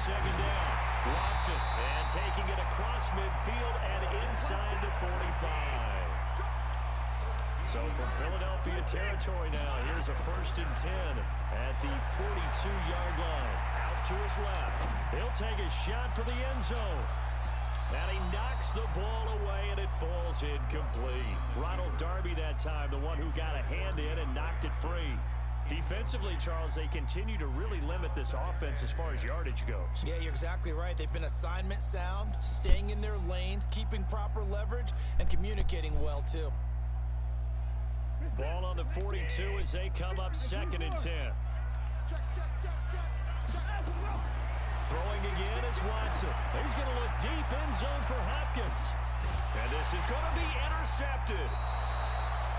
second down. Watson, and taking it across midfield and inside the 45. So from Philadelphia territory now, here's a 1st and 10 at the 42-yard line. Out to his left. He'll take a shot for the end zone. And he knocks the ball away, and it falls incomplete. Ronald Darby that time, the one who got a hand in and knocked it free. Defensively, Charles, they continue to really limit this offense as far as yardage goes. Yeah, you're exactly right. They've been assignment sound, staying in their lanes, keeping proper leverage, and communicating well, too. Ball on the 42 as they come up 2nd and 10. Throwing again is Watson. He's going to look deep end zone for Hopkins. And this is going to be intercepted.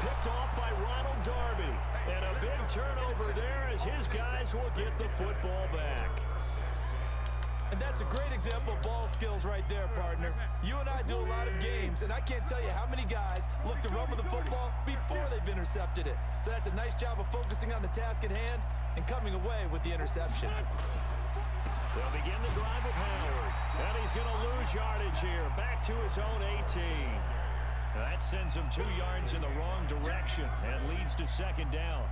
Picked off by Ronald Darby. And a big turnover there as his guys will get the football back. And that's a great example of ball skills right there, partner. You and I do a lot of games, and I can't tell you how many guys look to run with the football before they've intercepted it. So that's a nice job of focusing on the task at hand and coming away with the interception. They'll begin the drive with Howard. And he's going to lose yardage here. Back to his own 18. That sends him 2 yards in the wrong direction and leads to 2nd down.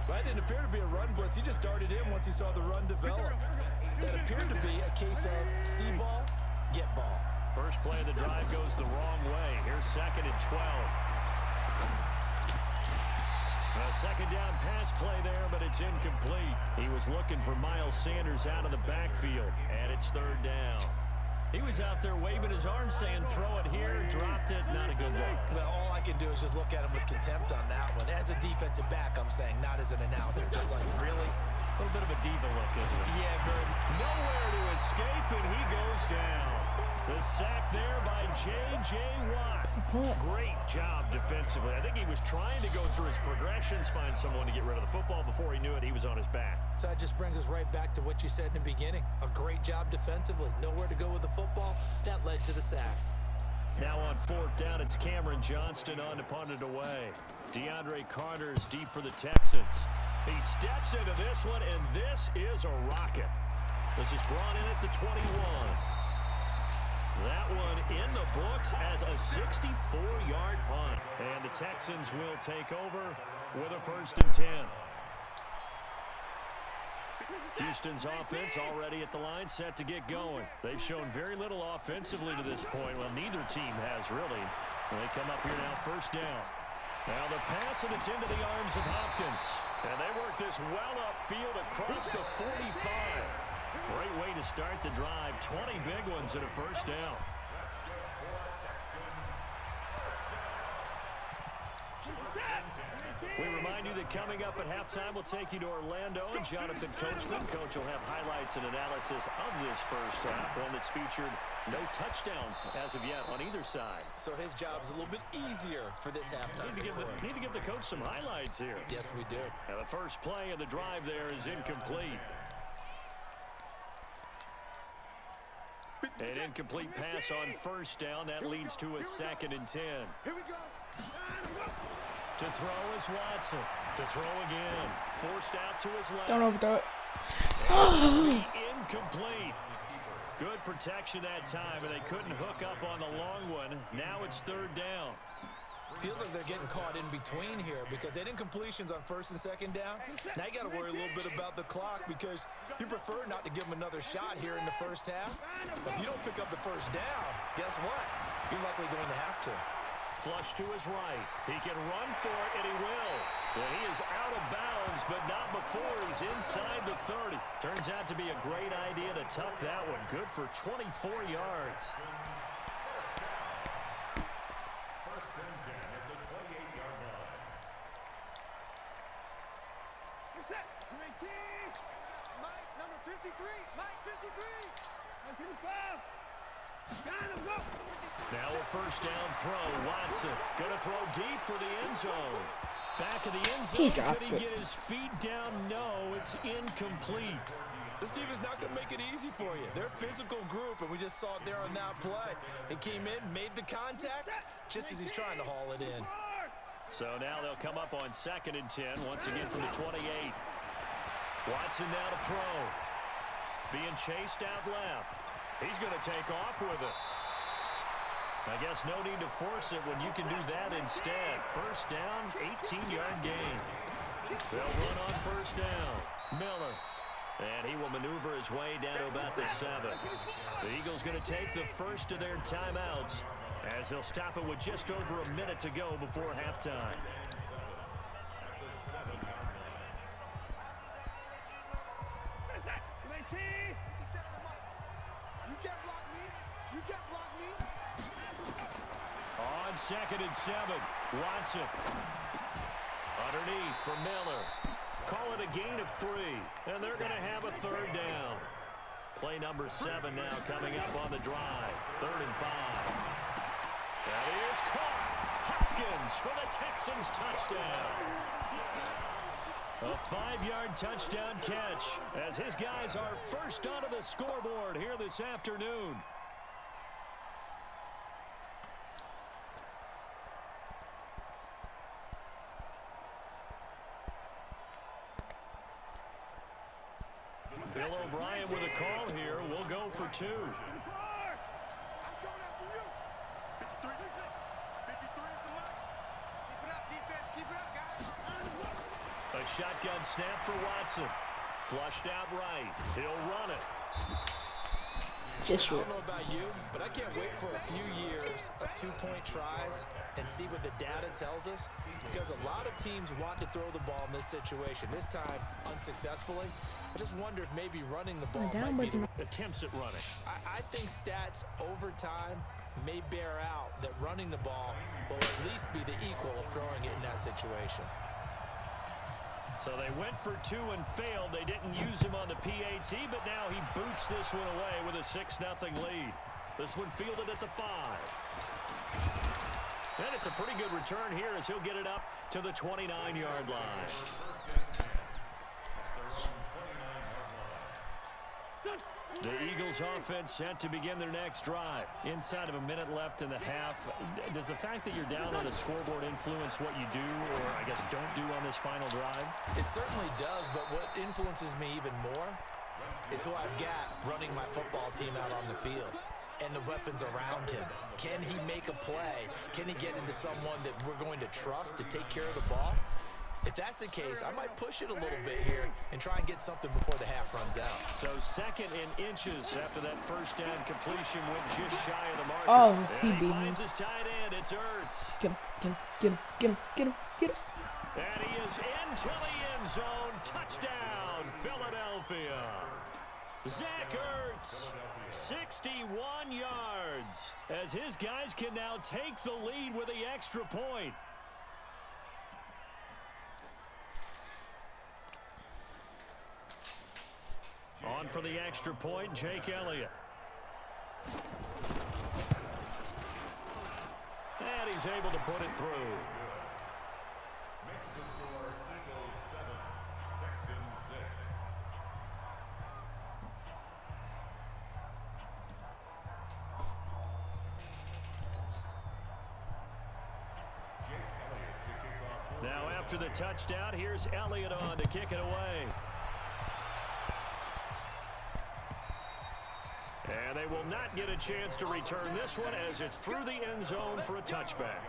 That didn't appear to be a run blitz. He just darted in once he saw the run develop. That appeared to be a case of see ball, get ball. First play of the drive goes the wrong way. Here's 2nd and 12. A 2nd down pass play there, but it's incomplete. He was looking for Miles Sanders out of the backfield, and it's 3rd down. He was out there waving his arms saying, throw it here, dropped it, not a good look. Well, all I can do is just look at him with contempt on that one. As a defensive back, I'm saying, not as an announcer. Just like, really? A little bit of a diva look, isn't it? Yeah, Bird. Nowhere to escape, and he goes down. The sack there by J.J. Watt. Great job defensively. I think he was trying to go through his progressions, find someone to get rid of the football. Before he knew it, he was on his back. So that just brings us right back to what you said in the beginning. A great job defensively. Nowhere to go with the football. That led to the sack. Now on 4th down, it's Cameron Johnston on to punt it away. DeAndre Carter is deep for the Texans. He steps into this one, and this is a rocket. This is brought in at the 21. That one in the books as a 64-yard punt. And the Texans will take over with a 1st and 10. Houston's offense already at the line, set to get going. They've shown very little offensively to this point. Well, neither team has really. They come up here now, 1st down. Now the pass, and it's into the arms of Hopkins. And they work this well upfield across the 45. Great way to start the drive. 20 big ones and a 1st down. We remind you that coming up at halftime, we'll take you to Orlando and Jonathan Coachman. Coach will have highlights and analysis of this first half, one that's featured no touchdowns as of yet on either side. So his job's a little bit easier for this halftime. Need to give the coach some highlights here. Yes, we do. And the first play of the drive there is incomplete. An incomplete pass on 1st down. That leads to a 2nd and 10. Here we go. To throw is Watson. To throw again. Forced out to his left. Don't overthrow it. Incomplete. Good protection that time, and they couldn't hook up on the long one. Now it's 3rd down. Feels like they're getting caught in between here because they did incompletions on 1st and 2nd down. Now you got to worry a little bit about the clock because you prefer not to give them another shot here in the 1st half. But if you don't pick up the 1st down, guess what? You're likely going to have to. Flush to his right. He can run for it, and he will. And he is out of bounds, but not before he's inside the 30. Turns out to be a great idea to tuck that one. Good for 24 yards. Mike, number 53. Mike, 53. 55. Now a 1st down throw. Watson going to throw deep for the end zone. Back of the end zone. Could he get his feet down? No, it's incomplete. This team is not going to make it easy for you. They're a physical group, and we just saw it there on that play. He came in, made the contact, just as he's trying to haul it in. So now they'll come up on 2nd and 10, once again from the 28. Watson now to throw. being chased out left. He's going to take off with it. I guess no need to force it when you can do that instead. First down, 18-yard gain. They'll run on first down. Miller. And he will maneuver his way down to about the 7. The Eagles going to take the first of their timeouts as they'll stop it with just over a minute to go before halftime. On 2nd and 7, Watson. Underneath for Miller. Call it a gain of 3, and they're going to have a third down. Play number 7 now coming up on the drive. 3rd and 5. That is caught. Hopkins for the Texans touchdown. A 5-yard touchdown catch as his guys are first onto the scoreboard here this afternoon. Bill O'Brien with a call here. We'll go for 2. A shotgun snap for Watson. Flushed out right. He'll run it. I don't know about you, but I can't wait for a few years of 2-point tries and see what the data tells us, because a lot of teams want to throw the ball in this situation. This time, unsuccessfully. I just wonder if maybe running the ball might be the attempts at running. I think stats over time may bear out that running the ball will at least be the equal of throwing it in that situation. So they went for 2 and failed. They didn't use him on the PAT, but now he boots this one away with a 6-0 lead. This one fielded at the 5. And it's a pretty good return here as he'll get it up to the 29-yard line. The Eagles offense set to begin their next drive. Inside of a minute left in the half. Does the fact that you're down on the scoreboard influence what you do, or I guess don't do on this final drive? It certainly does, but what influences me even more is who I've got running my football team out on the field and the weapons around him. Can he make a play? Can he get into someone that we're going to trust to take care of the ball? If that's the case, I might push it a little bit here and try and get something before the half runs out. So 2nd and inches after that first down completion went just shy of the marker. Oh, he and beat me. finds his tight end. It's Ertz. Get him, get him, get him, get him, get him. And he is into the end zone. Touchdown, Philadelphia. Zach Ertz, 61 yards, as his guys can now take the lead with the extra point. On for the extra point, Jake Elliott. And he's able to put it through. Makes the score Eagles 7, Texans 6. Jake Elliott to kick off. Now after the touchdown, here's Elliott on to kick it away. And they will not get a chance to return this one as it's through the end zone for a touchback.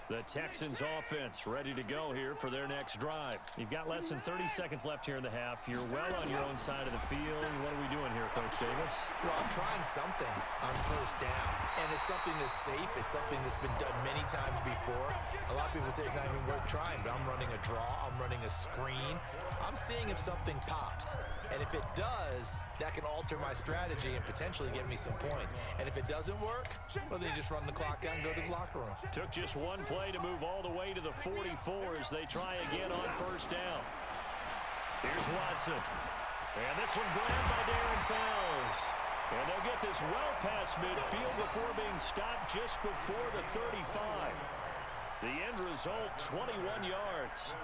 The Texans offense ready to go here for their next drive. You've got less than 30 seconds left here in the half. You're well on your own side of the field. What are we doing here, Coach Davis? Well, I'm trying something on first down, and it's something that's safe. It's something that's been done many times before. A lot of people say it's not even worth trying, but I'm running a draw. I'm running a screen. I'm seeing if something pops, and if it does, that can alter my strategy and potentially get me some points. And if it doesn't work, well, then you just run the clock out and go to the locker room. Took just one play to move all the way to the 44 as they try again on first down. Here's Watson. And this one grabbed by Darren Fells. And they'll get this well past midfield before being stopped just before the 35. The end result, 21 yards.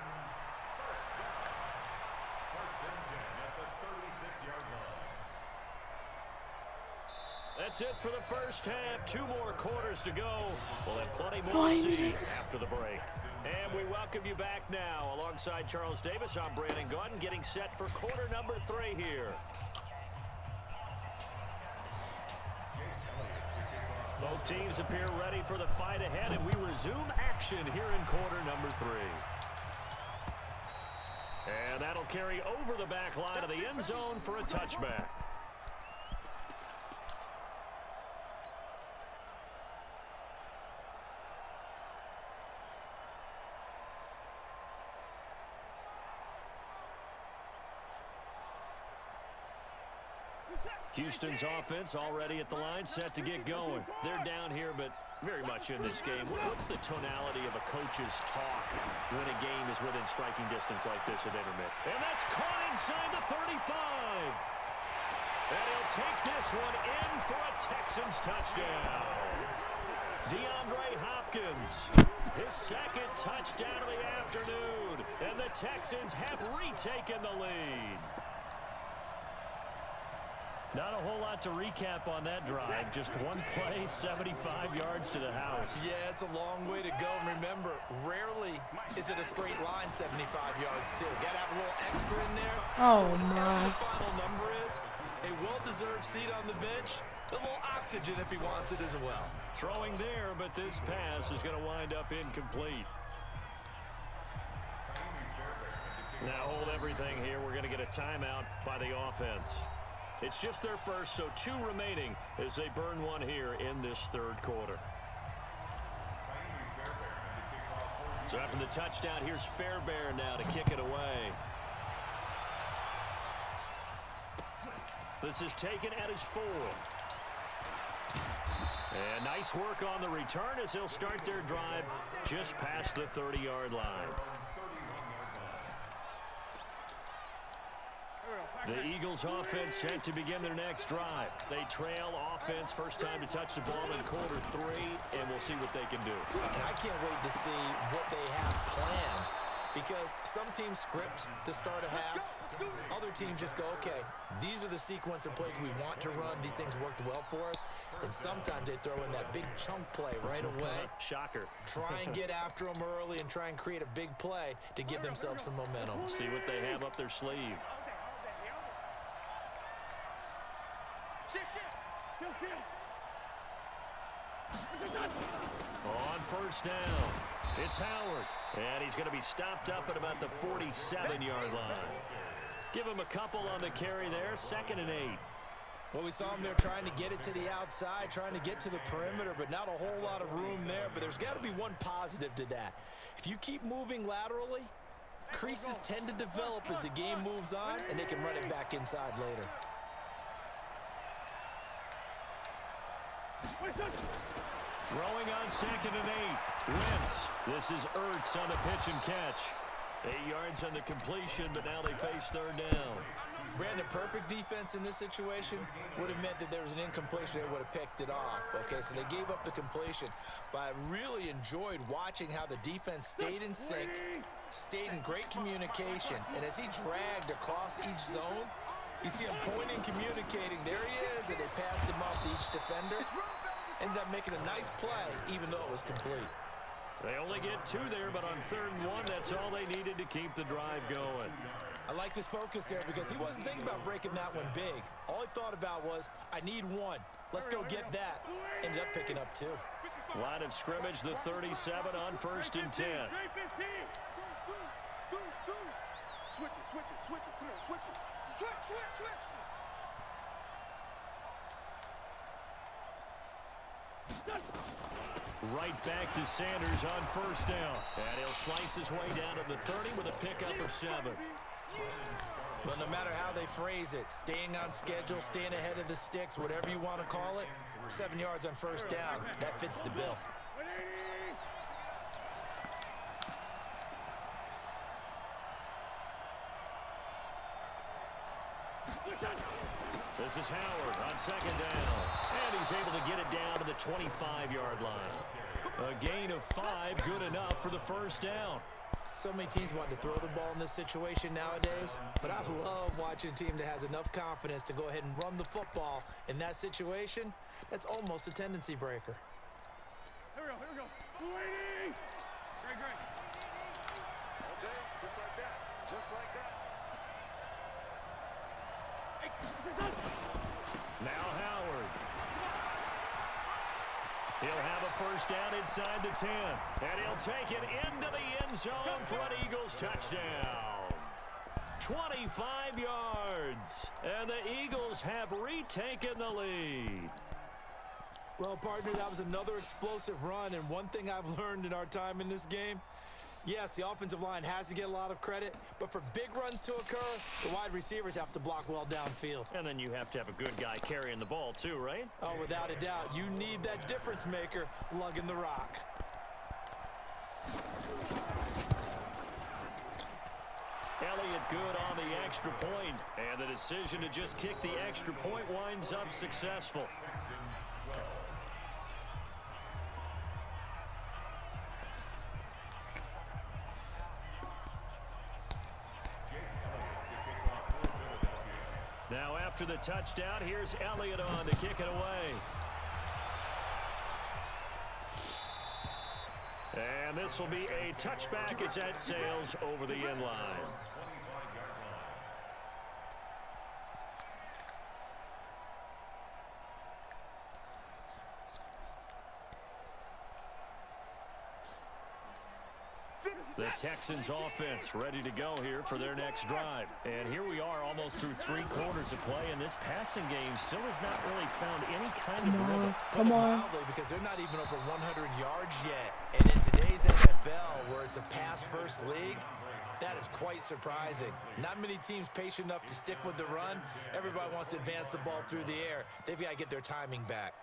That's it for the first half. 2 more quarters to go. We'll have plenty more to see after the break. And we welcome you back now. Alongside Charles Davis, I'm Brandon Gaudin, getting set for quarter number 3 here. Both teams appear ready for the fight ahead, and we resume action here in quarter number 3. And that'll carry over the back line of the end zone for a touchback. Houston's offense already at the line, set to get going. They're down here, but very much in this game. What's the tonality of a coach's talk when a game is within striking distance like this at intermittent? And that's caught inside the 35. And he'll take this one in for a Texans touchdown. DeAndre Hopkins, his second touchdown of the afternoon. And the Texans have retaken the lead. Not a whole lot to recap on that drive. Just one play, 75 yards to the house. Yeah, it's a long way to go. Remember, rarely is it a straight line 75 yards, too. Got to have a little extra in there. Oh, so whatever my. the final number is, a well-deserved seat on the bench, a little oxygen if he wants it as well. Throwing there, but this pass is going to wind up incomplete. Now hold everything here. We're going to get a timeout by the offense. It's just their first, so 2 remaining as they burn one here in this third quarter. So after the touchdown, here's Fairbairn now to kick it away. This is taken at his 4. And nice work on the return as they'll start their drive just past the 30-yard line. The Eagles offense set to begin their next drive. They trail offense, first time to touch the ball in quarter 3, and we'll see what they can do. And I can't wait to see what they have planned, because some teams script to start a half. Other teams just go, okay, these are the sequence of plays we want to run. These things worked well for us. And sometimes they throw in that big chunk play right away. Shocker. Try and get after them early and try and create a big play to give themselves some momentum. See what they have up their sleeve. On first down, it's Howard. And he's going to be stopped up at about the 47-yard line. Give him a couple on the carry there, 2nd and 8. Well, we saw him there trying to get it to the outside, trying to get to the perimeter, but not a whole lot of room there. But there's got to be one positive to that. If you keep moving laterally, creases tend to develop as the game moves on, and they can run it back inside later. Throwing on 2nd and 8. Wentz. This is Ertz on the pitch and catch. 8 yards on the completion, but now they face 3rd down. Brandon, perfect defense in this situation would have meant that there was an incompletion. They would have picked it off. Okay, so they gave up the completion. But I really enjoyed watching how the defense stayed in sync, stayed in great communication. And as he dragged across each zone, you see him pointing, communicating. There he is, and they passed him off to each defender. Ended up making a nice play, even though it was complete. They only get 2 there, but on 3rd and 1, that's all they needed to keep the drive going. I like this focus there because he wasn't thinking about breaking that one big. All he thought about was, I need 1. Let's go get that. Ended up picking up 2. Line of scrimmage, the 37 on 1st and 10. Switch it. Come on, switch it. Switch. Right back to Sanders on 1st down. And he'll slice his way down to the 30 with a pickup of 7. Well, no matter how they phrase it, staying on schedule, staying ahead of the sticks, whatever you want to call it, 7 yards on 1st down, that fits the bill. This is Howard on 2nd down. And he's able to get it down to the 25-yard line. A gain of 5, good enough for the 1st down. So many teams want to throw the ball in this situation nowadays, but I love watching a team that has enough confidence to go ahead and run the football. In that situation, that's almost a tendency breaker. Here we go. Waiting. Great. Just like that. Now Howard. He'll have a first down inside the 10. And he'll take it into the end zone for an Eagles touchdown. 25 yards. And the Eagles have retaken the lead. Well, partner, that was another explosive run, and one thing I've learned in our time in this game, yes, the offensive line has to get a lot of credit, but for big runs to occur, the wide receivers have to block well downfield. And then you have to have a good guy carrying the ball too, right? Oh, without a doubt. You need that difference maker lugging the rock. Elliott good on the extra point, and the decision to just kick the extra point winds up successful. Now after the touchdown, here's Elliott on to kick it away. And this will be a touchback as that sails over the end line. The Texans offense ready to go here for their next drive. And here we are almost through 3 quarters of play, and this passing game still has not really found any kind of rhythm. Come on. Because they're not even over 100 yards yet. And in today's NFL, where it's a pass-first league, that is quite surprising. Not many teams patient enough to stick with the run. Everybody wants to advance the ball through the air. They've got to get their timing back.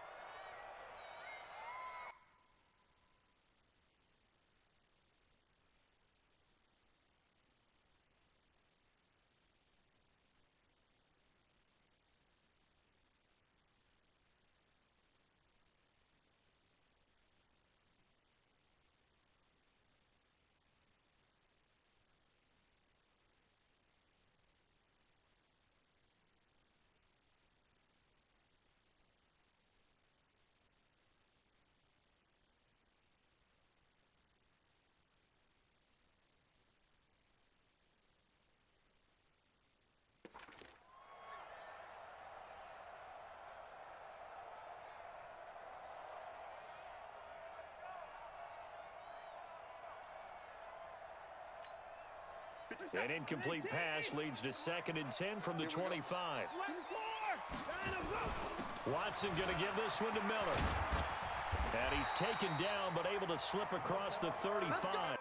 An incomplete pass leads to 2nd and 10 from the 25. Watson going to give this one to Miller. And he's taken down but able to slip across the 35.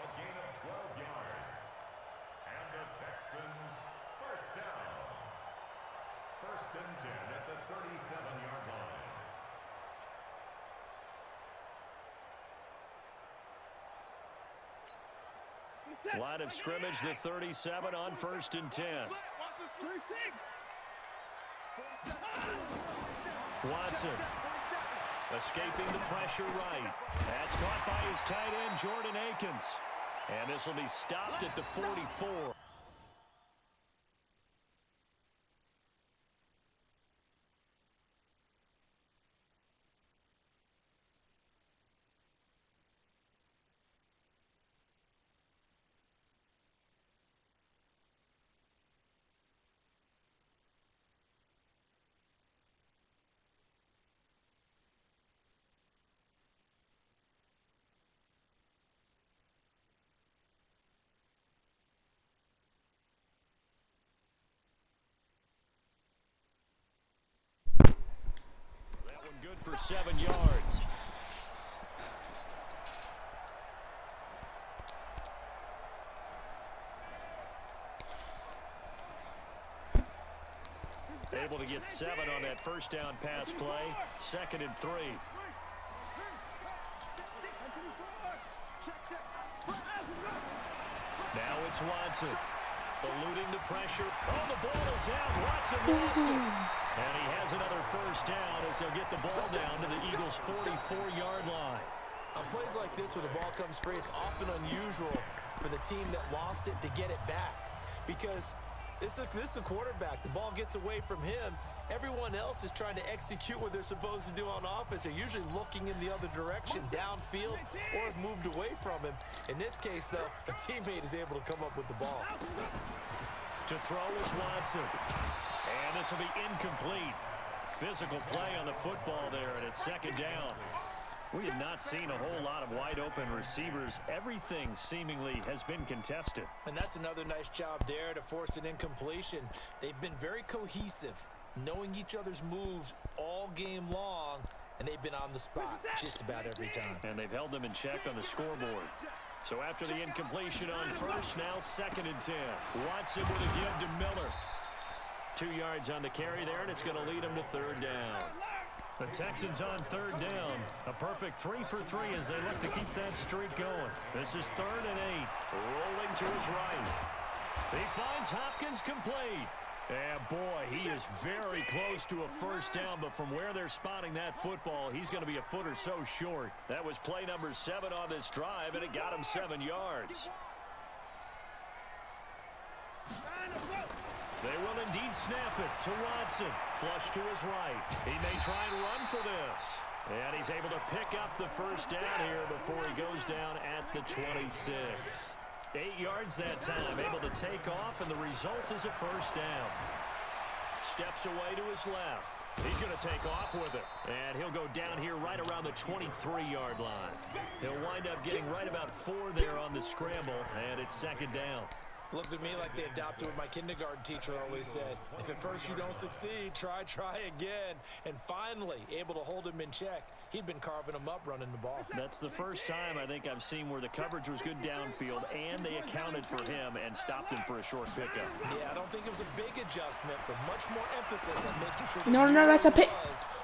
A gain of 12 yards. And the Texans first down. 1st and 10 at the 37-yard line. Line of scrimmage, the 37 on 1st and 10. Watson escaping the pressure right. That's caught by his tight end, Jordan Akins. And this will be stopped at the 44. Good for 7 yards. Able to get 7 on that first down pass play. 2nd and 3. Now it's Watson. Eluding the pressure. Oh, the ball is out. Watson lost it. And he has another first down as he'll get the ball down to the Eagles' 44-yard line. On plays like this where the ball comes free, it's often unusual for the team that lost it to get it back. Because this is the quarterback. The ball gets away from him. Everyone else is trying to execute what they're supposed to do on offense. They're usually looking in the other direction, downfield, or have moved away from him. In this case, though, a teammate is able to come up with the ball. To throw is Watson. And this will be incomplete. Physical play on the football there, and it's 2nd down. We have not seen a whole lot of wide-open receivers. Everything seemingly has been contested. And that's another nice job there to force an incompletion. They've been very cohesive, knowing each other's moves all game long, and they've been on the spot just about every time. And they've held them in check on the scoreboard. So after the incompletion on first, now 2nd and 10. Watson with a give to Miller. 2 yards on the carry there, and it's going to lead him to 3rd down. The Texans on 3rd down. A perfect 3 for 3 as they look to keep that streak going. This is 3rd and 8. Rolling to his right. He finds Hopkins complete. And boy, he is very close to a first down, but from where they're spotting that football, he's going to be a foot or so short. That was play number 7 on this drive, and it got him 7 yards. They will indeed snap it to Watson. Flush to his right. He may try and run for this. And he's able to pick up the first down here before he goes down at the 26. 8 yards that time, able to take off, and the result is a first down. Steps away to his left. He's going to take off with it. And he'll go down here right around the 23-yard line. He'll wind up getting right about 4 there on the scramble, and it's 2nd down. Looked at me like they adopted what my kindergarten teacher always said. If at first you don't succeed, try again. And finally, able to hold him in check. He'd been carving him up running the ball. That's the first time I think I've seen where the coverage was good downfield and they accounted for him and stopped him for a short pickup. Yeah, I don't think it was a big adjustment, but much more emphasis on making sure No, that's a pick.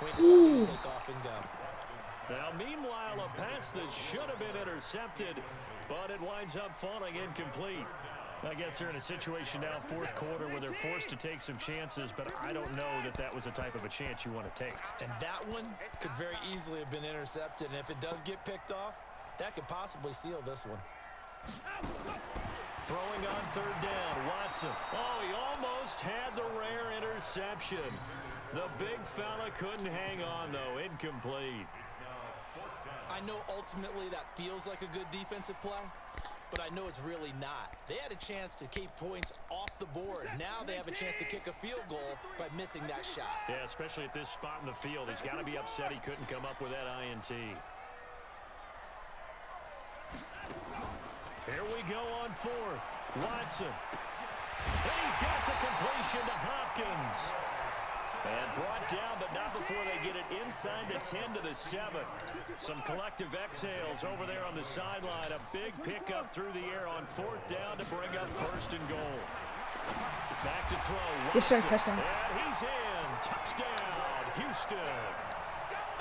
When he decided to take off and go. Now, meanwhile, a pass that should have been intercepted, but it winds up falling incomplete. I guess they're in a situation now, 4th quarter, where they're forced to take some chances, but I don't know that that was the type of a chance you want to take. And that one could very easily have been intercepted, and if it does get picked off, that could possibly seal this one. Throwing on 3rd down, Watson. Oh, he almost had the rare interception. The big fella couldn't hang on, though. Incomplete. I know ultimately that feels like a good defensive play, but I know it's really not. They had a chance to keep points off the board. Now they have a chance to kick a field goal by missing that shot. Yeah, especially at this spot in the field. He's got to be upset he couldn't come up with that INT. Here we go on 4th. Watson. And he's got the completion to Hopkins. And brought down, but not before they get it inside the 10 to the 7. Some collective exhales over there on the sideline. A big pickup through the air on 4th down to bring up 1st and goal. Back to throw. Watson. Yes, sir, touchdown. And he's in. Touchdown, Houston.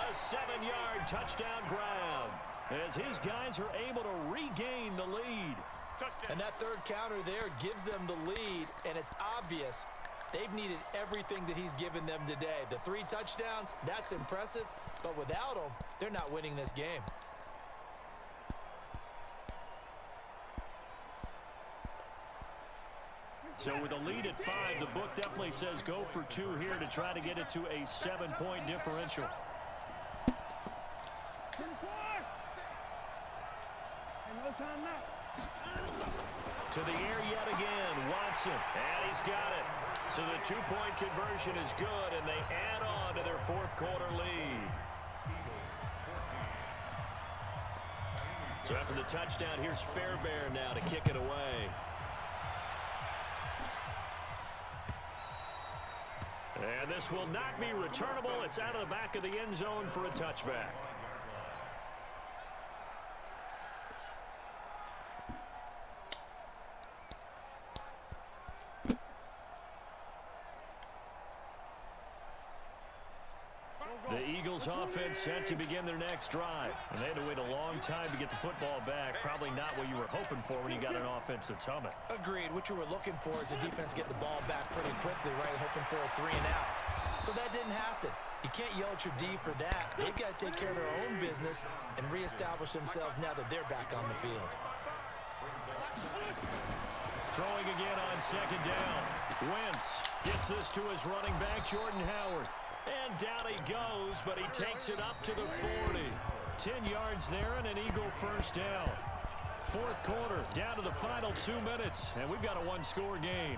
A 7-yard touchdown grab as his guys are able to regain the lead. And that 3rd counter there gives them the lead, and it's obvious they've needed everything that he's given them today. The 3 touchdowns, that's impressive, but without him, they're not winning this game. So with a lead at 5, the book definitely says go for 2 here to try to get it to a 7-point differential. To the air yet again, Watson, and he's got it. So the 2-point conversion is good, and they add on to their 4th quarter lead. So after the touchdown, here's Fairbairn now to kick it away. And this will not be returnable. It's out of the back of the end zone for a touchback. The Eagles offense set to begin their next drive. And they had to wait a long time to get the football back. Probably not what you were hoping for when you got an offense that's humming. Agreed. What you were looking for is the defense get the ball back pretty quickly, right? Hoping for a 3 and out. So that didn't happen. You can't yell at your D for that. They've got to take care of their own business and reestablish themselves now that they're back on the field. Throwing again on second down. Wentz gets this to his running back, Jordan Howard. And down he goes, but he takes it up to the 40. 10 yards there and an Eagle first down. Fourth quarter, down to the final 2 minutes, and we've got a one-score game.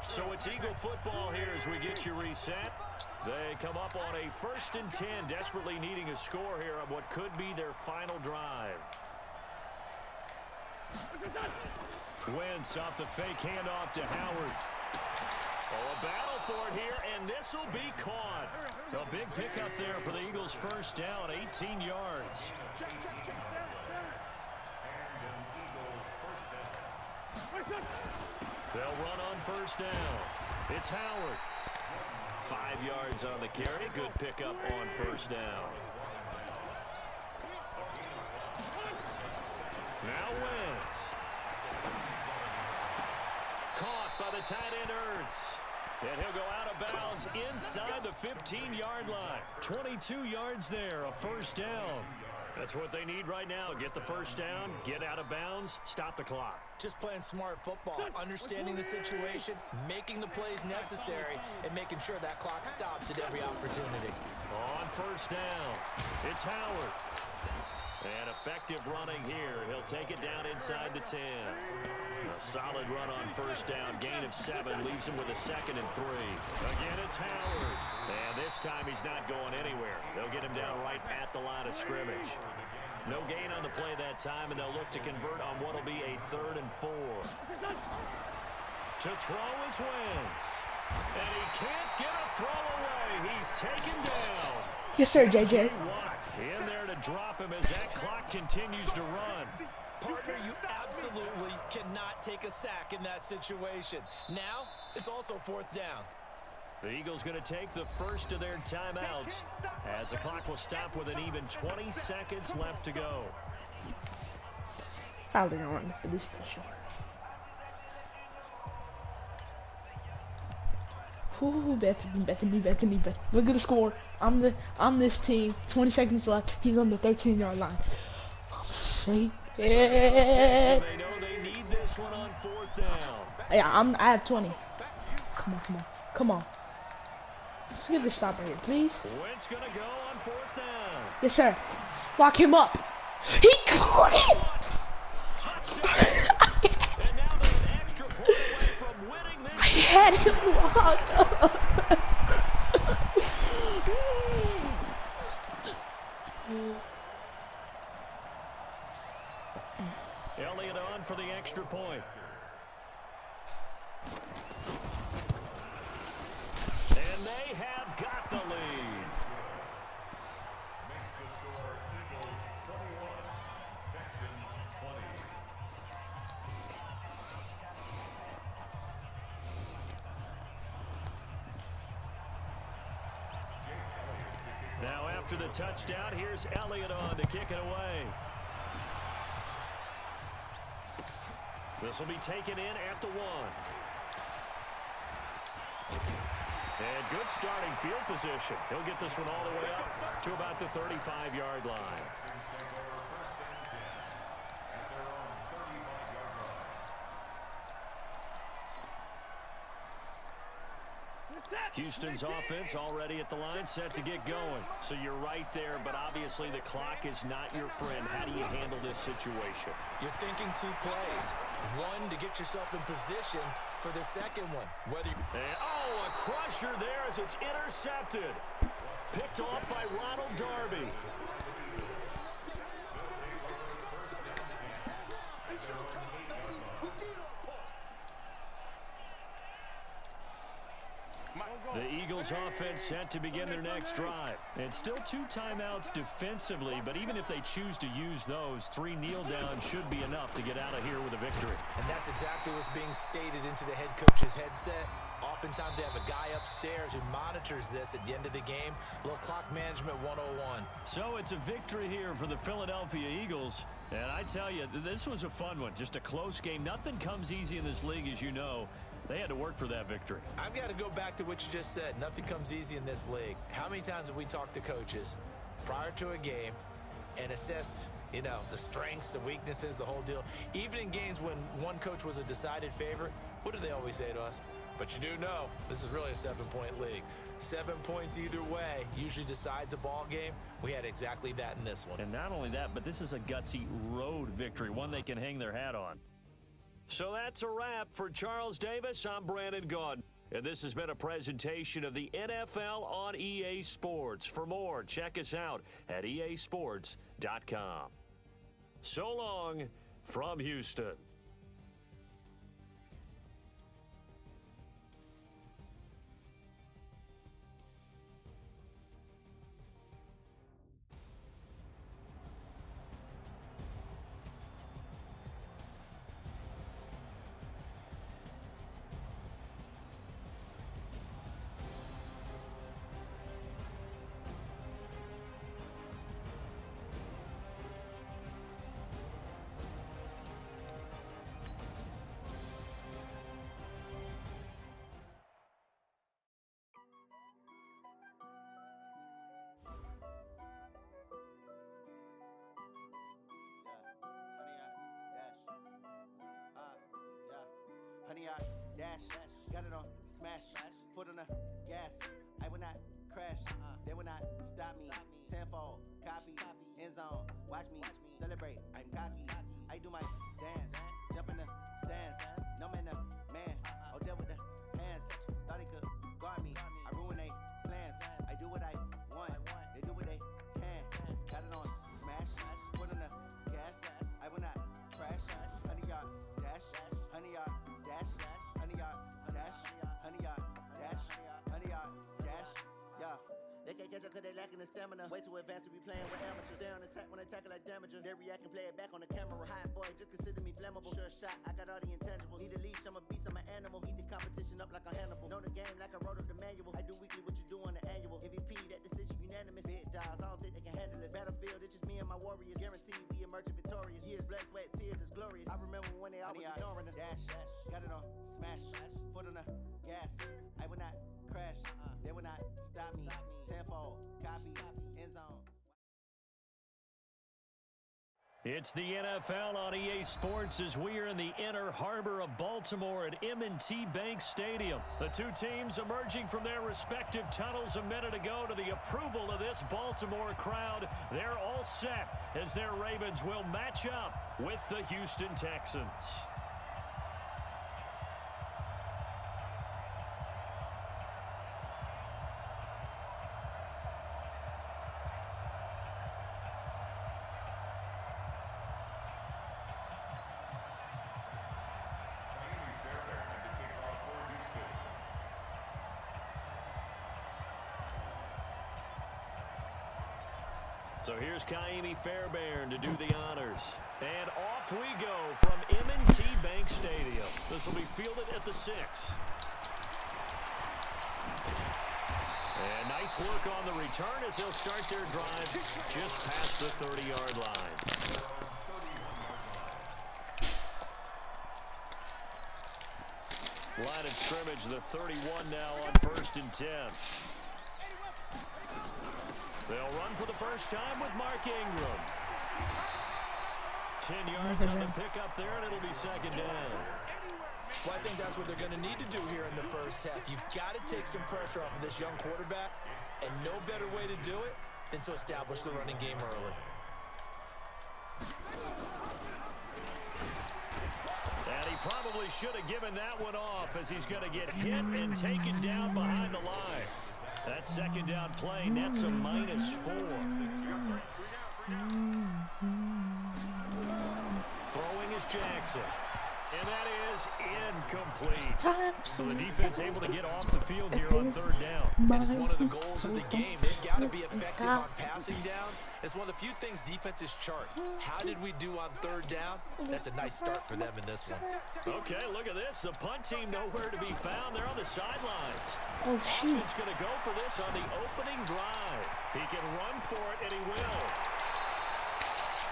So it's Eagle football here as we get you reset. They come up on a 1st and 10, desperately needing a score here on what could be their final drive. Wentz off the fake handoff to Howard. Oh, a battle for it here, and this will be caught. A big pickup there for the Eagles' first down, 18 yards. They'll run on first down. It's Howard. 5 yards on the carry. Good pickup on first down. Now Wentz. Caught by the tight end Ertz. And he'll go out of bounds inside the 15-yard line. 22 yards there, a first down. That's what they need right now. Get the first down, get out of bounds, stop the clock. Just playing smart football, understanding the situation, making the plays necessary, and making sure that clock stops at every opportunity. On first down, it's Howard. And effective running here. He'll take it down inside the 10. A solid run on first down. Gain of 7 leaves him with a 2nd and 3. Again, it's Howard. And this time he's not going anywhere. They'll get him down right at the line of scrimmage. No gain on the play that time, and they'll look to convert on what will be a 3rd and 4. To throw is Wentz. And he can't get a throw away. He's taken down. Yes, sir, JJ. In there to drop him as that clock continues to run. Partner, you absolutely cannot take a sack in that situation. Now, it's also 4th down. The Eagles going to take the first of their timeouts as the clock will stop with an even 20 seconds left to go. Probably gonna run for this special. Ooh, Bethany. Look at the score. I'm this team. 20 seconds left. He's on the 13-yard line. I'm safe. They know they need this one on 4th down. Yeah, I have 20. Come on. Let's get this stop right here, please. Wentz gonna go on 4th down. Yes, sir. Lock him up. He caught it. And now they're an extra point away from winning this. I had him locked up. Elliott on for the extra point. And they have got the lead. Makes the score Eagles 21, Texans 20. Now after the touchdown, here's Elliott on to kick it away. This will be taken in at the 1. And good starting field position. He'll get this one all the way up to about the 35-yard line. Houston's offense already at the line, set to get going. So you're right there, but obviously the clock is not your friend. How do you handle this situation? You're thinking 2 plays. One, to get yourself in position for the second one. A crusher there as it's intercepted. Picked off by Ronald Darby. The Eagles offense set to begin their next drive. And still 2 timeouts defensively, but even if they choose to use those, 3 kneel downs should be enough to get out of here with a victory. And that's exactly what's being stated into the head coach's headset. Oftentimes they have a guy upstairs who monitors this at the end of the game. A little clock management 101. So it's a victory here for the Philadelphia Eagles. And I tell you, this was a fun one. Just a close game. Nothing comes easy in this league, as you know. They had to work for that victory. I've got to go back to what you just said. Nothing comes easy in this league. How many times have we talked to coaches prior to a game and assessed, the strengths, the weaknesses, the whole deal? Even in games when one coach was a decided favorite, what do they always say to us? But you do know this is really a 7-point league. 7 points either way usually decides a ball game. We had exactly that in this one. And not only that, but this is a gutsy road victory, one they can hang their hat on. So that's a wrap for Charles Davis. I'm Brandon Gaudin. And this has been a presentation of the NFL on EA Sports. For more, check us out at easports.com. So long from Houston. Honey, I dash, got it on smash, foot on the gas. I will not crash, they will not stop me. Tenfold, copy, end zone, watch me celebrate. I'm cocky, I do my dance, jump in the stands. No man, oh there with the hands. Thought he could guard me, I ruin they plans. I do what I want, they do what they can. Got it on smash, foot on the gas. I will not crash, honey, y'all dash, honey, y'all dash, honey, y'all dash, honey, y'all dash, honey, y'all dash, yeah. They can't catch up cause they lacking the stamina. Way too advanced to be playing with amateurs. They on attack when they tackle like damager. They react and play it back on the camera. Hot boy, just consider me flammable. Sure shot, I got all the intangibles. Need a leash, I'm a beast, I'm an animal. Eat the competition up like a Hannibal. Know the game like I wrote up the manual. I do weekly what you do on the annual. MVP, that decision unanimous. Big dogs, I don't think they can handle it. Battlefield, it's just me and my warriors. Guaranteed we emerge victorious. Years, blood, sweat, tears, it's glorious. I remember when they always ignoring us. Dash, got it on smash, foot on the gas. I will not crash, they will not stop me. Tenfold, copy, end zone. It's the NFL on EA Sports as we are in the inner harbor of Baltimore at M&T Bank Stadium. The two teams emerging from their respective tunnels a minute ago to the approval of this Baltimore crowd. They're all set as their Ravens will match up with the Houston Texans. So here's Kaimi Fairbairn to do the honors. And off we go from M&T Bank Stadium. This will be fielded at the 6. And nice work on the return as they'll start their drive just past the 30-yard line. Line of scrimmage, the 31 now on 1st and 10. They'll run for the first time with Mark Ingram. 10 yards on the pickup there, and it'll be second down. Well, I think that's what they're going to need to do here in the first half. You've got to take some pressure off of this young quarterback, and no better way to do it than to establish the running game early. And he probably should have given that one off as he's going to get hit and taken down behind the line. That second down play nets a -4. Throwing is Jackson. And that is incomplete. So the defense able to get off the field here on 3rd down. And it's one of the goals of the game. They've got to be effective on passing downs. It's one of the few things defenses chart. How did we do on third down? That's a nice start for them in this one. Okay, look at this. The punt team nowhere to be found. They're on the sidelines. Oh, shoot. He's going to go for this on the opening drive. He can run for it, and he will.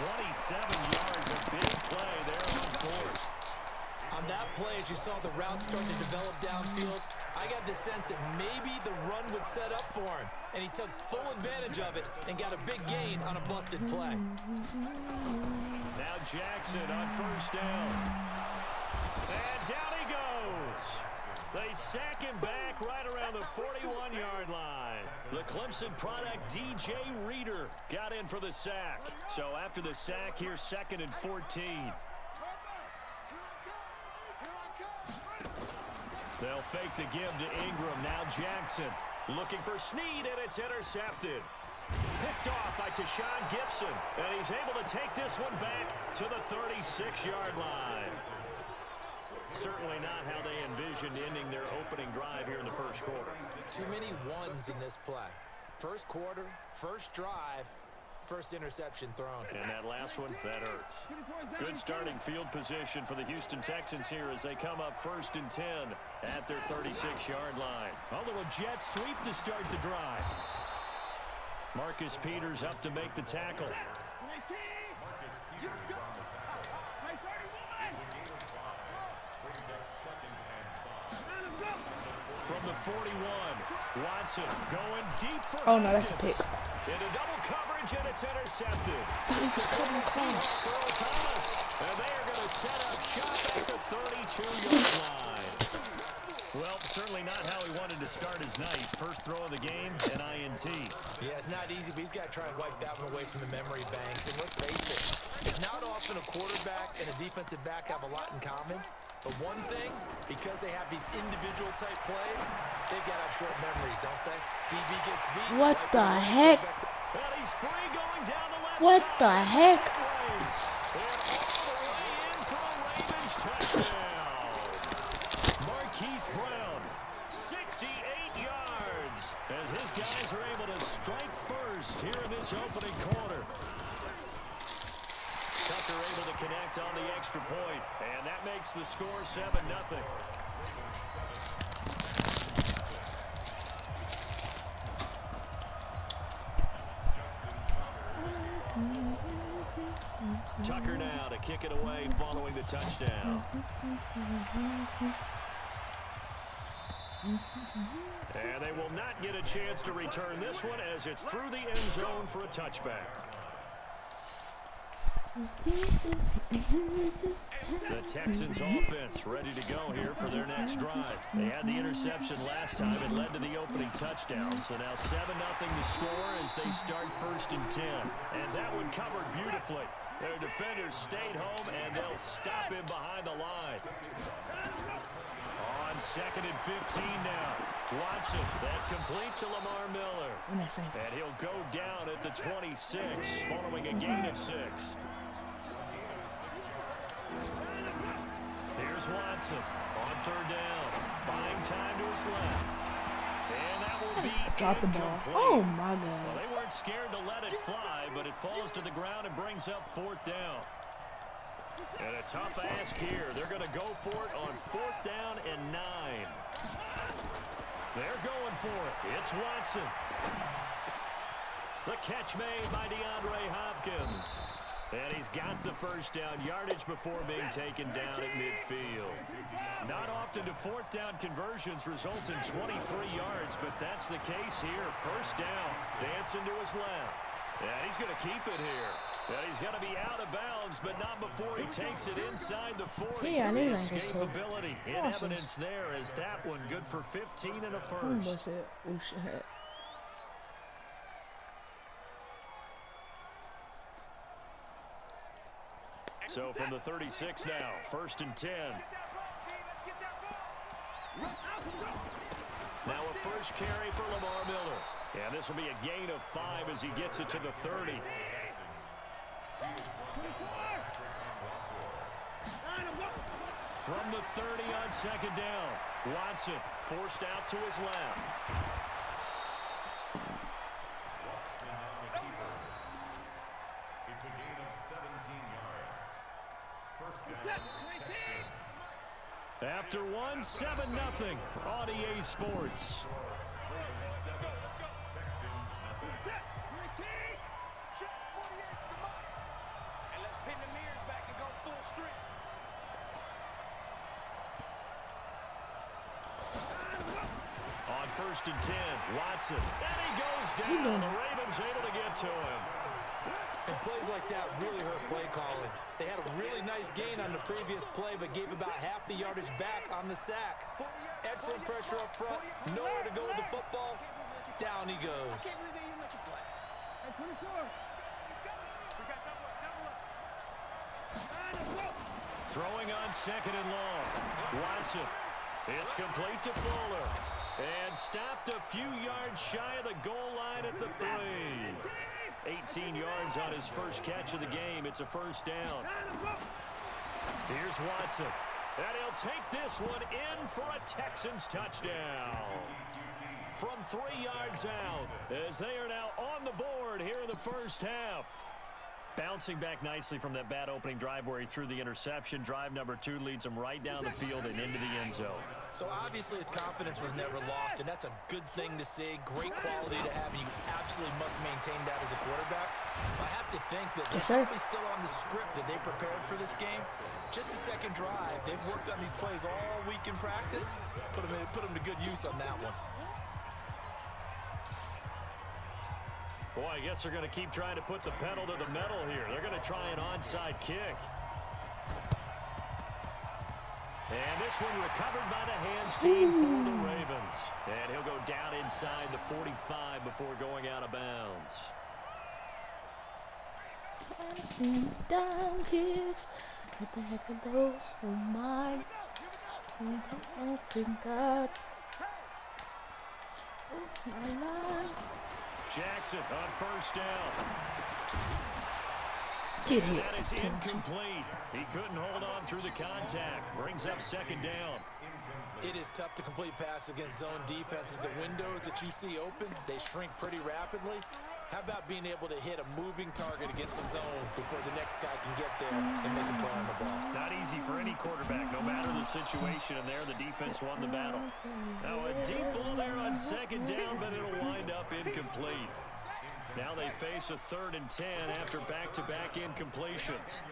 27 yards, a big play there on fourth. On that play, as you saw the route start to develop downfield, I got the sense that maybe the run would set up for him, and he took full advantage of it and got a big gain on a busted play. Now Jackson on first down. And down he goes. They sack him back right around the 41-yard line. The Clemson product, DJ Reader, got in for the sack. So after the sack, here's 2nd and 14. They'll fake the give to Ingram. Now Jackson looking for Snead, and it's intercepted. Picked off by Tashawn Gibson, and he's able to take this one back to the 36-yard line. Certainly not how they envisioned ending their opening drive here in the first quarter. Too many ones in this play. First quarter, first drive, first interception thrown. And that last one, that hurts. Good starting field position for the Houston Texans here as they come up 1st and 10 at their 36-yard line. A little jet sweep to start the drive. Marcus Peters up to make the tackle. From the 41, Watson going deep for Oh, no, that's a pick. into double coverage, and it's intercepted. Thought he was covering fast. Earl Thomas, and they are going to set up shop at the 32-yard line. Well, certainly not how he wanted to start his night. First throw of the game, an INT. Yeah, it's not easy, but he's got to try and wipe that one away from the memory banks. And let's face it, it's not often a quarterback and a defensive back have a lot in common. But one thing, because they have these individual type plays, they've got to have short memories, don't they? DB gets beat. What the heck? Well, he's free going down the left What side. the heck? And all the way in for a Ravens touchdown. Marquise Brown, 68 yards, as his guys are able to strike first here in this opening quarter. Tucker able to connect on the extra point, and that makes the score 7-0. Tucker now to kick it away following the touchdown. And they will not get a chance to return this one as it's through the end zone for a touchback. The Texans offense ready to go here for their next drive. They had the interception last time. It led to the opening touchdown. So now 7-0 to score as they start 1st and 10. And that one covered beautifully. Their defenders stayed home, and they'll stop him behind the line. On 2nd and 15 now. Watson, that complete to Lamar Miller. And he'll go down at the 26 following a gain of 6. Here's Watson on 3rd down. Buying time to his left. And that will be Drop the ball. incomplete. Oh, my Well, God. they weren't scared to let it fly, but it falls to the ground and brings up 4th down. And a tough ask here. They're going to go for it on 4th down and 9. They're going for it. It's Watson. The catch made by DeAndre Hopkins. And he's got the first down yardage before being taken down at midfield. Not often do 4th down conversions result in 23 yards, but that's the case here. First down, dancing to his left. And he's going to keep it here. And he's going to be out of bounds, but not before he takes it inside the 40. Yeah, I knew that. Escapability in Awesome. evidence there as that one good for 15 and a Oh, first. that's it. Oh, shit. So from the 36 now, 1st and 10. Now a first carry for Lamar Miller. And this will be a gain of 5 as he gets it to the 30. From the 30 on 2nd down, Watson forced out to his left. 7-0 on EA Sports. On 1st and 10, Watson. And he goes down. The Ravens able to get to him. And plays like that really hurt play calling. They had a really nice gain on the previous play, but gave about half the yardage back on the sack. Excellent pressure up front. Nowhere to go with the football. Down he goes. Throwing on 2nd and long. Watson. It's complete to Fuller. And stopped a few yards shy of the goal line at the 3. 18 yards on his first catch of the game. It's a 1st down. Here's Watson. And he'll take this one in for a Texans touchdown. From 3 yards out, as they are now on the board here in the first half. Bouncing back nicely from that bad opening drive where he threw the interception. Drive number 2 leads him right down the field and into the end zone. So obviously his confidence was never lost, and that's a good thing to see. Great quality to have, and you absolutely must maintain that as a quarterback. I have to think that they're probably still on the script that they prepared for this game. Just the second drive. They've worked on these plays all week in practice. Put them to good use on that one. Boy, I guess they're going to keep trying to put the pedal to the metal here. They're going to try an onside kick. And this one recovered by the hands team for the Ravens. And he'll go down inside the 45 before going out of bounds. Down kicks. What the heck are those? Oh my. Oh God. Oh my. Jackson on 1st down. Get And it. that is incomplete. He couldn't hold on through the contact. Brings up 2nd down. It is tough to complete pass against zone defenses. The windows that you see open, they shrink pretty rapidly. How about being able to hit a moving target against a zone before the next guy can get there and make a play on the ball? Not easy for any quarterback, no matter the situation, and there the defense won the battle. Now a deep ball there on 2nd down, but it'll wind up incomplete. Now they face a 3rd and 10 after back-to-back incompletions.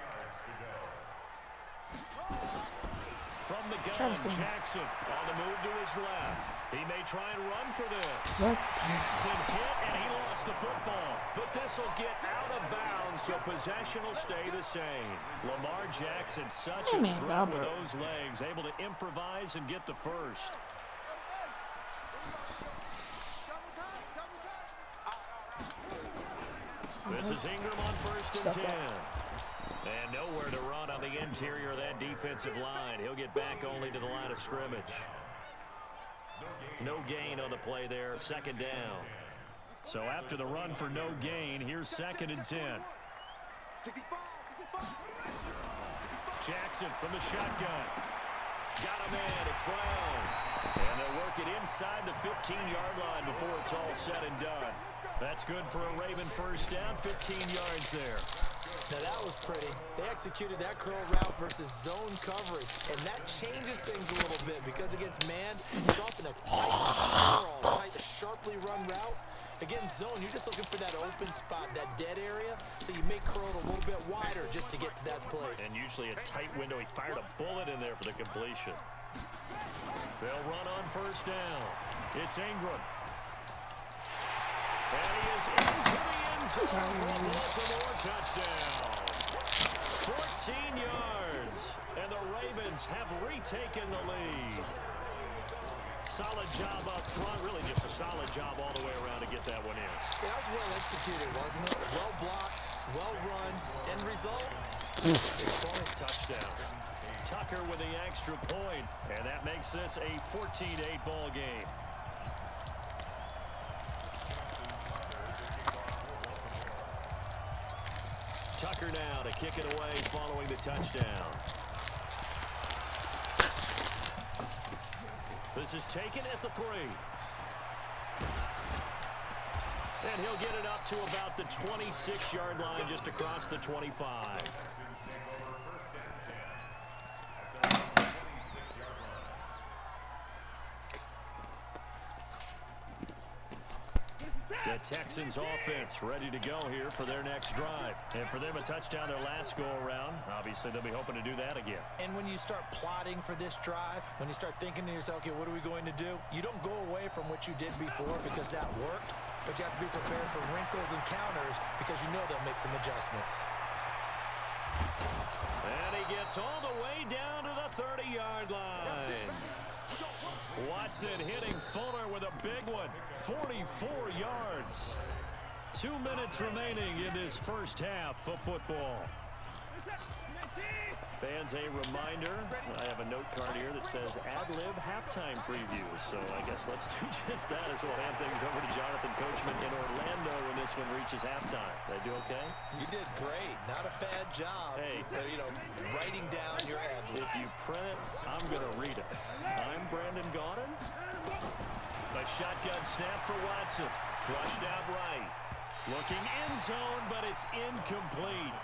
From the gun, Jackson on the move to his left. He may try and run for this. Jackson hit, and he lost the football. But this will get out of bounds, so possession will stay the same. Lamar Jackson, such a threat with those legs, able to improvise and get the first. This is Ingram on 1st and 10. And nowhere to run on the interior of that defensive line. He'll get back only to the line of scrimmage. No gain on the play there, 2nd down. So after the run for no gain, here's 2nd and 10. Jackson from the shotgun. Got him in, it's Brown. And they'll work it inside the 15-yard line before it's all said and done. That's good for a Raven 1st down, 15 yards there. Now that was pretty. They executed that curl route versus zone coverage, and that changes things a little bit because against man, it's often a tight, sharply run route. Against zone, you're just looking for that open spot, that dead area, so you may curl it a little bit wider just to get to that place. And usually a tight window. He fired a bullet in there for the completion. They'll run on 1st down. It's Ingram. And he is into the end zone for a Baltimore touchdown. 14 yards. And the Ravens have retaken the lead. Solid job up front. Really just a solid job all the way around to get that one in. Yeah, that was well executed, wasn't it? Well blocked, well run. End result? 6-point touchdown. Tucker with the extra point. And that makes this a 14-8 ball game. Tucker now to kick it away following the touchdown. This is taken at the 3. And he'll get it up to about the 26-yard line, just across the 25. The Texans offense ready to go here for their next drive. And for them, a touchdown their last go-around. Obviously, they'll be hoping to do that again. And when you start plotting for this drive, when you start thinking to yourself, okay, what are we going to do? You don't go away from what you did before because that worked, but you have to be prepared for wrinkles and counters because you know they'll make some adjustments. And he gets all the way down to the 30-yard line. Watson hitting Fuller with a big one. 44 yards. 2 minutes remaining in this first half of football. Fans, a reminder, I have a note card here that says ad-lib halftime preview. So I guess let's do just that as we'll hand things over to Jonathan Coachman in Orlando when this one reaches halftime. Did I do okay? You did great. Not a bad job. Hey. Writing down your ad-libs. If you print it, I'm going to read it. I'm Brandon Gaudin. A shotgun snap for Watson. Flushed out right. Looking end zone, but it's incomplete.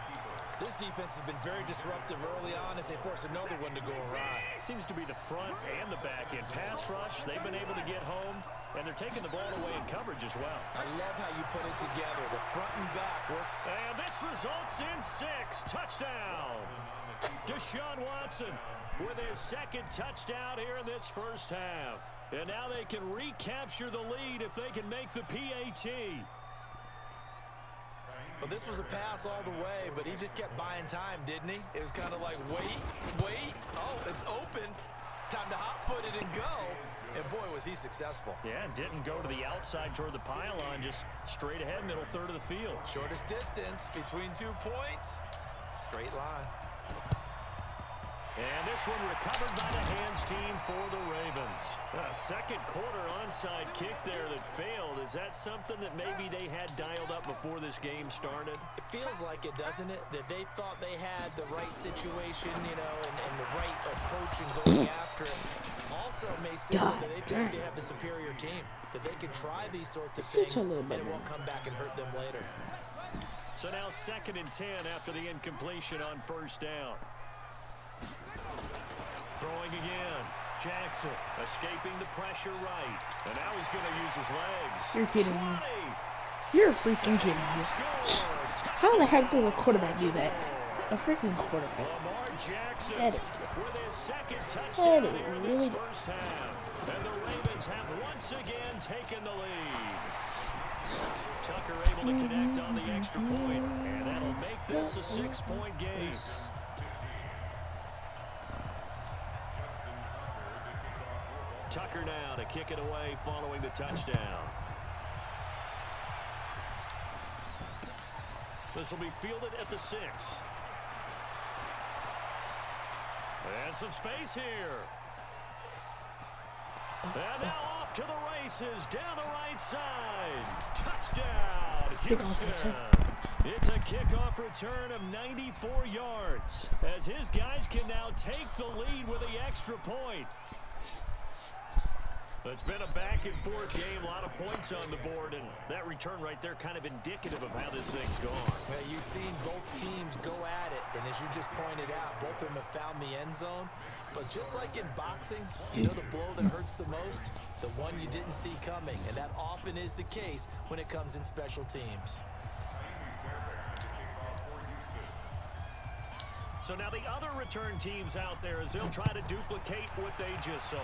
This defense has been very disruptive early on as they force another one to go awry. Seems to be the front and the back end. Pass rush, they've been able to get home, and they're taking the ball away in coverage as well. I love how you put it together, the front and back work. And this results in 6. Touchdown. Deshaun Watson with his second touchdown here in this first half. And now they can recapture the lead if they can make the PAT. Well, this was a pass all the way, but he just kept buying time, didn't he? It was kind of like, wait. Oh, it's open. Time to hot-foot it and go. And, boy, was he successful. Yeah, didn't go to the outside toward the pylon, just straight ahead, middle third of the field. Shortest distance between 2 points. Straight line. And this one recovered by the hands team for the Ravens. A second quarter onside kick there that failed. Is that something that maybe they had dialed up before this game started? It feels like it, doesn't it? That they thought they had the right situation, and the right approach in going after it. Also may signal that they think they have the superior team, that they can try these sorts of things, and it won't come back and hurt them later. So now 2nd and 10 after the incompletion on first down. Throwing again. Jackson escaping the pressure right. And now he's going to use his legs. You're kidding me. You're freaking kidding me. How the heck does a quarterback do that? A freaking quarterback. Lamar Jackson That is with his second touchdown that is here in really this first half. And the Ravens have once again taken the lead. Tucker able to connect on the extra point. And that'll make this a 6-point game. Tucker now to kick it away following the touchdown. This will be fielded at the 6. And some space here. And now off to the races down the right side. Touchdown, Houston. It's a kickoff return of 94 yards as his guys can now take the lead with the extra point. It's been a back-and-forth game, a lot of points on the board, and that return right there kind of indicative of how this thing's gone. Well, you've seen both teams go at it, and as you just pointed out, both of them have found the end zone. But just like in boxing, you know the blow that hurts the most? The one you didn't see coming, and that often is the case when it comes in special teams. So now the other return teams out there as they'll try to duplicate what they just saw.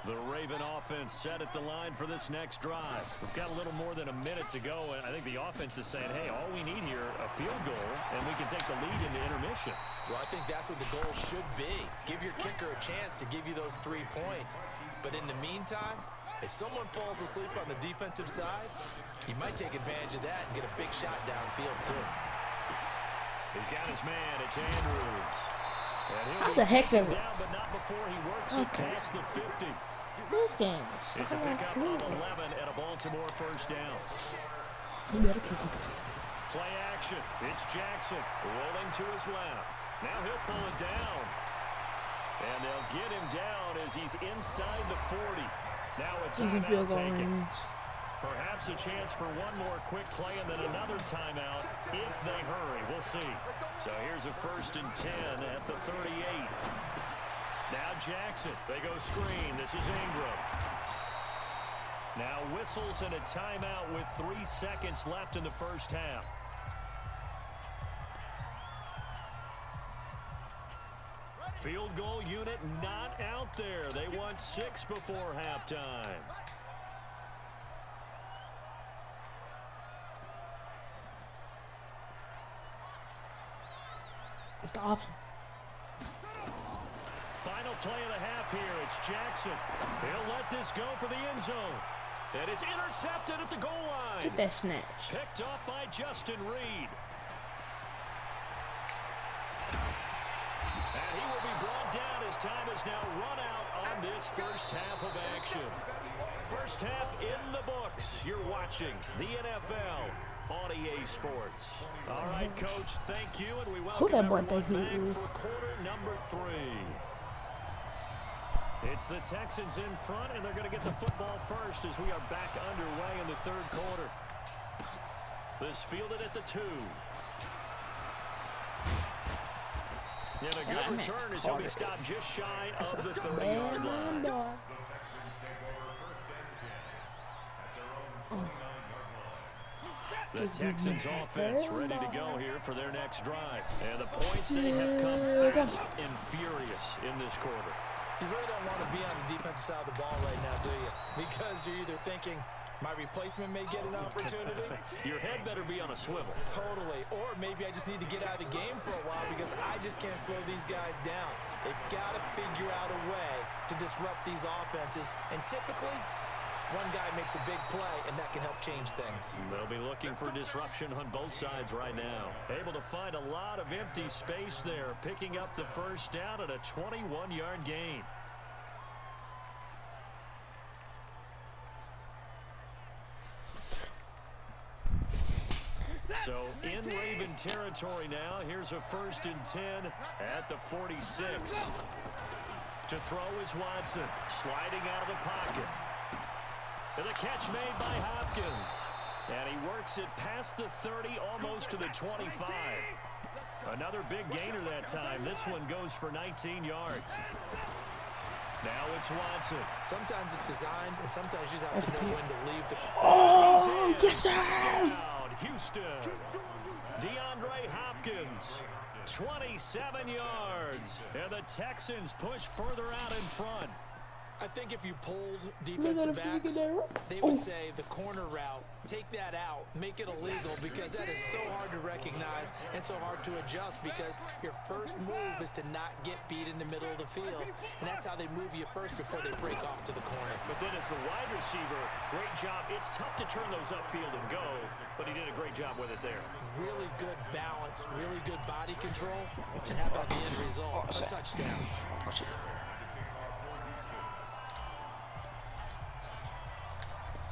The Raven offense set at the line for this next drive. We've got a little more than a minute to go, and I think the offense is saying, hey, all we need here, a field goal, and we can take the lead into intermission. Well, I think that's what the goal should be. Give your kicker a chance to give you those 3 points. But in the meantime, if someone falls asleep on the defensive side, you might take advantage of that and get a big shot downfield, too. He's got his man. It's Andrews. How the heck down, but not before he works it past the 50. This game is It's a pickup of 11 at a Baltimore first down. You better kick this. Play action. It's Jackson rolling to his left. Now he'll pull it down. And they'll get him down as he's inside the 40. Now it's He's in timeout field goal taken. range. Perhaps a chance for one more quick play and then another timeout if they hurry. We'll see. So here's a 1st and 10 at the 38. Now Jackson. They go screen. This is Ingram. Now whistles and a timeout with 3 seconds left in the first half. Field goal unit not out there. They want 6 before halftime. It's the option. Final play of the half here. It's Jackson. He'll let this go for the end zone. And it's intercepted at the goal line. Get that snatch. Picked up by Justin Reed. And he will be brought down as time has now run out on this first half of action. First half in the books. You're watching the NFL on EA Sports. All right, Coach, thank you, and we welcome everyone back for quarter number 3. It's the Texans in front, and they're going to get the football first as we are back underway in the 3rd quarter. This fielded at the 2. And a good return as he'll be stopped just shy of the 30-yard line. The Texans offense ready to go here for their next drive. And the points they have come fast and furious in this quarter. You really don't want to be on the defensive side of the ball right now, do you? Because you're either thinking, my replacement may get an opportunity. Your head better be on a swivel. Totally. Or maybe I just need to get out of the game for a while because I just can't slow these guys down. They've got to figure out a way to disrupt these offenses. And typically, one guy makes a big play, and that can help change things. They'll be looking for disruption on both sides right now. Able to find a lot of empty space there, picking up the first down at a 21-yard gain. So in Raven territory now. Here's a 1st and 10 at the 46. To throw is Watson, sliding out of the pocket. And the catch made by Hopkins. And he works it past the 30, almost to the 25. Another big gainer that time. This one goes for 19 yards. Now it's Watson. Sometimes it's designed, and sometimes you just have to know when to leave the... Oh, yes, sir! Houston. DeAndre Hopkins, 27 yards. And the Texans push further out in front. I think if you pulled defensive backs, they would say the corner route, take that out, make it illegal, because that is so hard to recognize and so hard to adjust, because your first move is to not get beat in the middle of the field, and that's how they move you first before they break off to the corner. But then as the wide receiver, great job. It's tough to turn those upfield and go, but he did a great job with it there. Really good balance, really good body control, and how about the end result? A touchdown.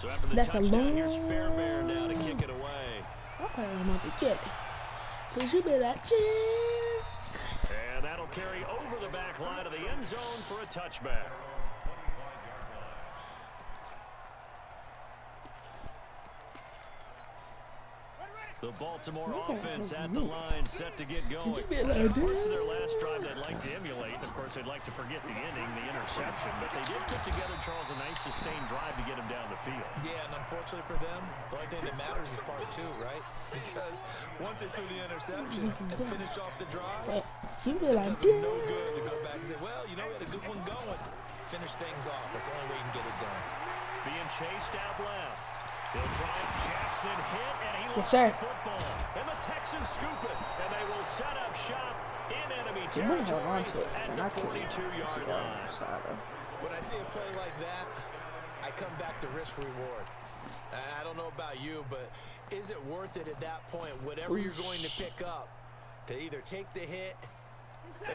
So after the touchdown, here's Fairbairn now to kick it away. Okay, I'm going to get it. Cause you be like, and that'll carry over the back line of the end zone for a touchback. The Baltimore offense at the line, set to get going. Parts of their last drive they'd like to emulate. Of course, they'd like to forget the inning, the interception. But they did put together, Charles, a nice sustained drive to get him down the field. Yeah, and unfortunately for them, the only thing that matters is part 2, right? Because once they threw the interception and finished off the drive, it does them no good to go back and say, well, you know, we had a good one going. Finish things off. That's the only way you can get it done. Being chased out left. He'll drive Jackson, hit, and he lost the football. And the Texans scoop it, and they will set up shop in enemy territory at the 42-yard line. When I see a play like that, I come back to risk reward. I don't know about you, but is it worth it at that point, whatever you're going to pick up, to either take the hit,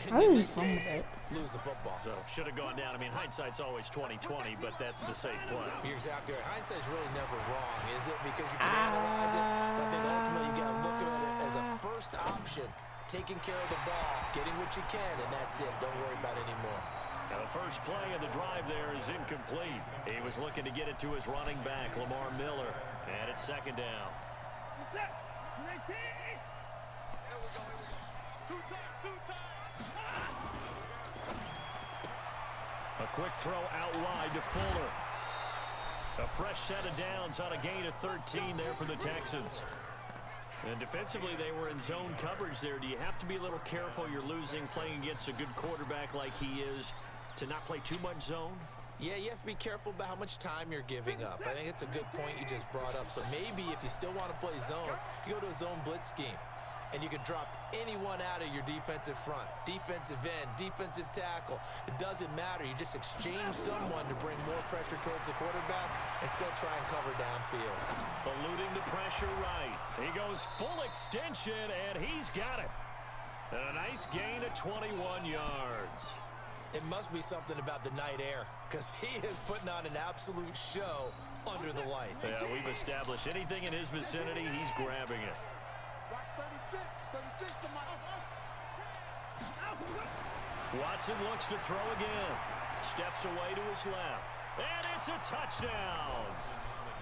and in this case, lose the football? So should have gone down. I mean, hindsight's always 20/20, but that's the safe play. You're exactly right. Hindsight's really never wrong, is it? Because you can analyze it. But I think ultimately you got to look at it as a first option, taking care of the ball, getting what you can, and that's it. Don't worry about it anymore. Now the first play of the drive there is incomplete. He was looking to get it to his running back, Lamar Miller. And it's second down. A quick throw out wide to Fuller. A fresh set of downs on a gain of 13 there for the Texans. And defensively, they were in zone coverage there. Do you have to be a little careful? You're losing, playing against a good quarterback like he is, to not play too much zone? Yeah, you have to be careful about how much time you're giving up. I think it's a good point you just brought up. So maybe if you still want to play zone, you go to a zone blitz scheme. And you can drop anyone out of your defensive front, defensive end, defensive tackle. It doesn't matter. You just exchange someone to bring more pressure towards the quarterback and still try and cover downfield. Eluding the pressure right. He goes full extension, and he's got it. And a nice gain of 21 yards. It must be something about the night air, because he is putting on an absolute show under the light. Yeah, we've established anything in his vicinity, he's grabbing it. Watson looks to throw again. Steps away to his left. And it's a touchdown.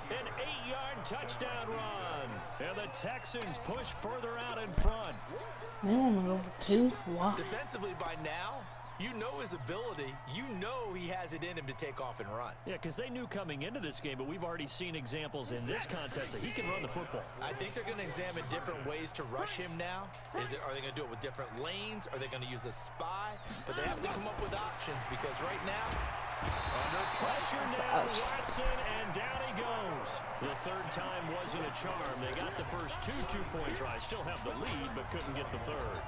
An 8-yard touchdown run. And the Texans push further out in front. They want to go for 2. Wow. Defensively by now, you know his ability. You know he has it in him to take off and run. Yeah, because they knew coming into this game, but we've already seen examples in this contest that he can run the football. I think they're going to examine different ways to rush him now. Are they going to do it with different lanes? Are they going to use a spy? But they have to come up with options because right now, under pressure now, Watson, and down he goes. The third time wasn't a charm. They got the first 2 two-point tries. Still have the lead, but couldn't get the third.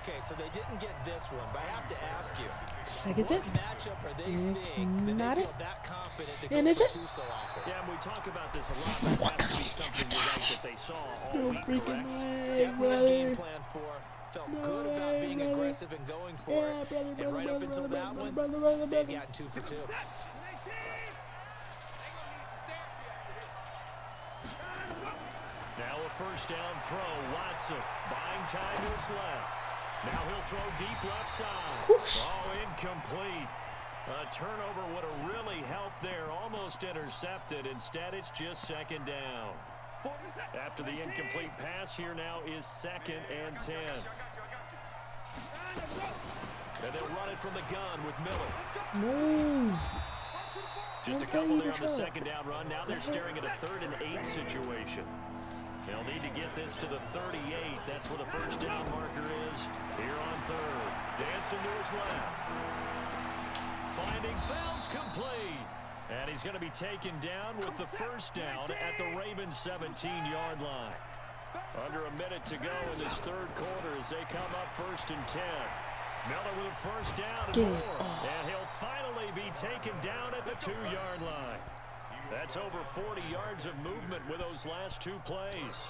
Okay, so they didn't get this one, but I have to ask you, Second what matchup are they seeing that they feel that confident to go for 2 so often? Yeah, and we talk about this a lot. That has to be something that they saw all week, correct? Definitely a game plan for. Felt good about being aggressive and going for it. And right up until that one, they've gotten 2 for 2. Now a first down throw. Watson buying time to his left. Now he'll throw deep left side. Oh, incomplete. A turnover would have really helped there. Almost intercepted. Instead, it's just second down. After the incomplete pass, here now is 2nd and 10. And they'll run it from the gun with Miller. No. Just a couple there on the second down run. Now they're staring at a 3rd and 8 situation. They'll need to get this to the 38. That's where the first down marker is. Here on 3rd. Dancing to his left. Finding Fells complete. And he's going to be taken down with the first down at the Ravens' 17-yard line. Under a minute to go in this third quarter as they come up 1st and 10. Miller with a first down and more. And he'll finally be taken down at the 2-yard line. That's over 40 yards of movement with those last 2 plays.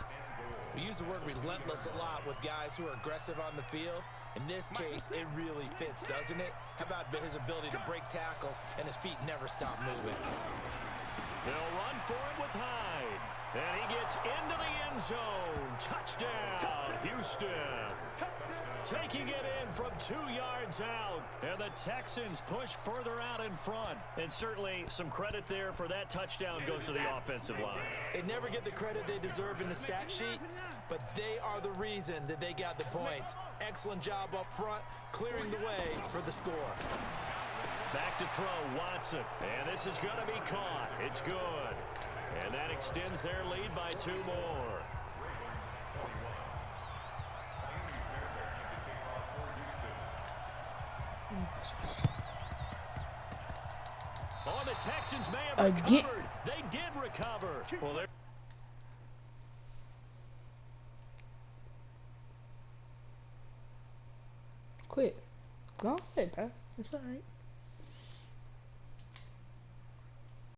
We use the word relentless a lot with guys who are aggressive on the field. In this case, it really fits, doesn't it? How about his ability to break tackles and his feet never stop moving? They'll run for it with Hyde. And he gets into the end zone. Touchdown, Houston. Taking it in from 2 yards out. And the Texans push further out in front. And certainly some credit there for that touchdown goes to the offensive line. They never get the credit they deserve in the stat sheet, but they are the reason that they got the points. Excellent job up front, clearing the way for the score. Back to throw, Watson. And this is going to be caught. It's good. And that extends their lead by 2 more. Oh, the Texans may have recovered. They did recover. Well, they're... Quit. Go ahead, bro. It's all right.